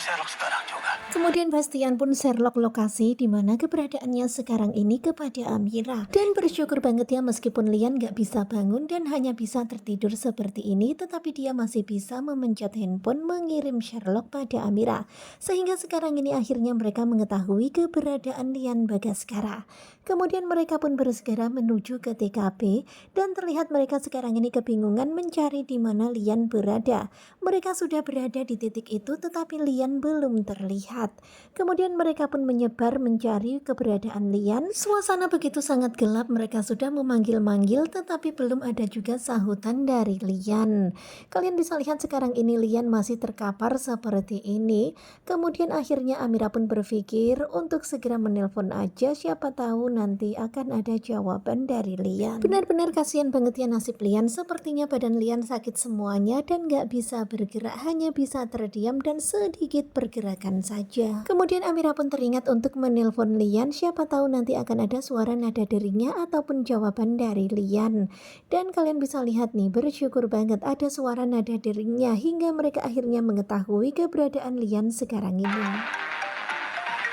Sherlock sekarang juga. Kemudian Bastian pun Sherlock lokasi di mana keberadaannya sekarang ini kepada Amira. Dan bersyukur banget ya meskipun Lian gak bisa bangun dan hanya bisa tertidur seperti ini, tetapi dia masih bisa memencet handphone mengirim Sherlock pada Amira. Sehingga sekarang ini akhirnya mereka mengetahui keberadaan Lian Bagaskara. Kemudian mereka pun bersegera menuju ke TKP dan terlihat mereka sekarang ini kebingungan mencari di mana Lian berada. Mereka sudah berada di titik itu tetapi Lian belum terlihat. Kemudian mereka pun menyebar mencari keberadaan Lian. Suasana begitu sangat gelap, mereka sudah memanggil-manggil tetapi belum ada juga sahutan dari Lian. Kalian bisa lihat sekarang ini Lian masih terkapar seperti ini. Kemudian akhirnya Amira pun berpikir untuk segera menelpon aja, siapa tahu nanti akan ada jawaban dari Lian. Benar-benar kasihan banget ya nasib Lian, sepertinya badan Lian sakit semuanya dan gak bisa bergerak, hanya bisa terdiam dan sedikit pergerakan saja. Kemudian Amira pun teringat untuk menelpon Lian, siapa tahu nanti akan ada suara nada deringnya ataupun jawaban dari Lian. Dan kalian bisa lihat nih, bersyukur banget ada suara nada deringnya hingga mereka akhirnya mengetahui keberadaan Lian sekarang ini.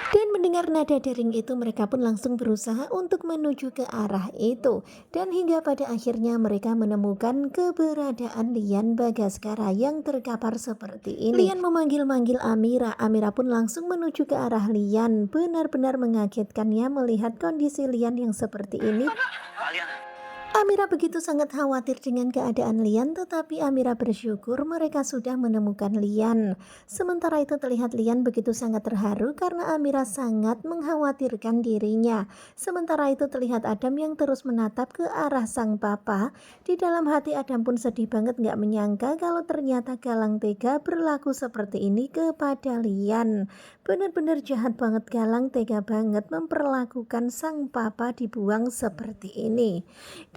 Dan mendengar nada dering itu mereka pun langsung berusaha untuk menuju ke arah itu. Dan hingga pada akhirnya mereka menemukan keberadaan Lian Bagaskara yang terkapar seperti ini. Lian memanggil-manggil Amira, Amira pun langsung menuju ke arah Lian. Benar-benar mengagetkan ya melihat kondisi Lian yang seperti ini. Kalian Amira begitu sangat khawatir dengan keadaan Lian, tetapi Amira bersyukur mereka sudah menemukan Lian. Sementara itu terlihat Lian begitu sangat terharu karena Amira sangat mengkhawatirkan dirinya. Sementara itu terlihat Adam yang terus menatap ke arah sang papa. Di dalam hati Adam pun sedih banget gak menyangka kalau ternyata Galang tega berlaku seperti ini kepada Lian. Benar-benar jahat banget, Galang tega banget memperlakukan sang papa dibuang seperti ini.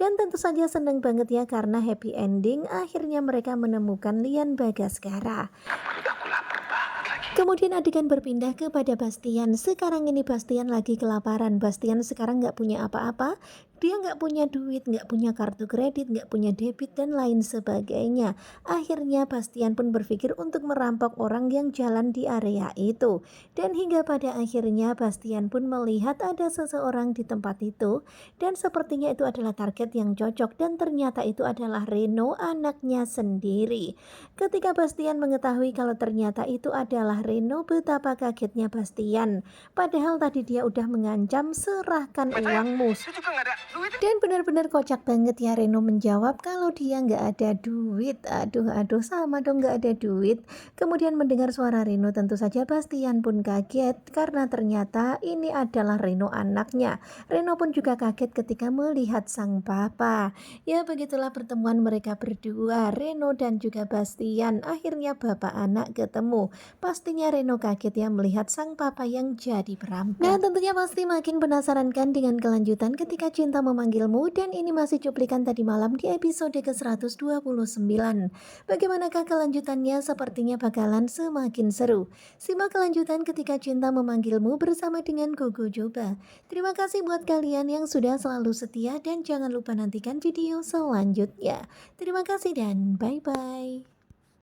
Dan tentu saja senang banget ya karena happy ending akhirnya mereka menemukan Lian Bagaskara. perut aku lapar banget lagi. Kemudian adegan berpindah kepada Bastian. Sekarang ini Bastian lagi kelaparan. Bastian sekarang nggak punya apa-apa. Dia nggak punya duit, nggak punya kartu kredit, nggak punya debit dan lain sebagainya. Akhirnya Bastian pun berpikir untuk merampok orang yang jalan di area itu. Dan hingga pada akhirnya Bastian pun melihat ada seseorang di tempat itu. Dan sepertinya itu adalah target yang cocok dan ternyata itu adalah Reno, anaknya sendiri. Ketika Bastian mengetahui kalau ternyata itu adalah Reno, betapa kagetnya Bastian. Padahal tadi dia udah mengancam serahkan uangmu. Saya juga nggak ada duit. Dan benar-benar kocak banget ya Reno menjawab kalau dia nggak ada duit. Aduh sama dong nggak ada duit. Kemudian mendengar suara Reno tentu saja Bastian pun kaget karena ternyata ini adalah Reno anaknya. Reno pun juga kaget ketika melihat sang papa. Ya begitulah pertemuan mereka berdua, Reno dan juga Bastian. Akhirnya bapak anak ketemu. Pastinya Reno kaget ya melihat sang papa yang jadi perampok. Nah tentunya pasti makin penasaran kan dengan kelanjutan ketika cinta memanggilmu, dan ini masih cuplikan tadi malam di episode ke-129. Bagaimanakah kelanjutannya? Sepertinya bakalan semakin seru. Simak kelanjutan ketika cinta memanggilmu bersama dengan Gogo Joba. Terima kasih buat kalian yang sudah selalu setia dan jangan lupa nantikan video selanjutnya. Terima kasih dan bye-bye.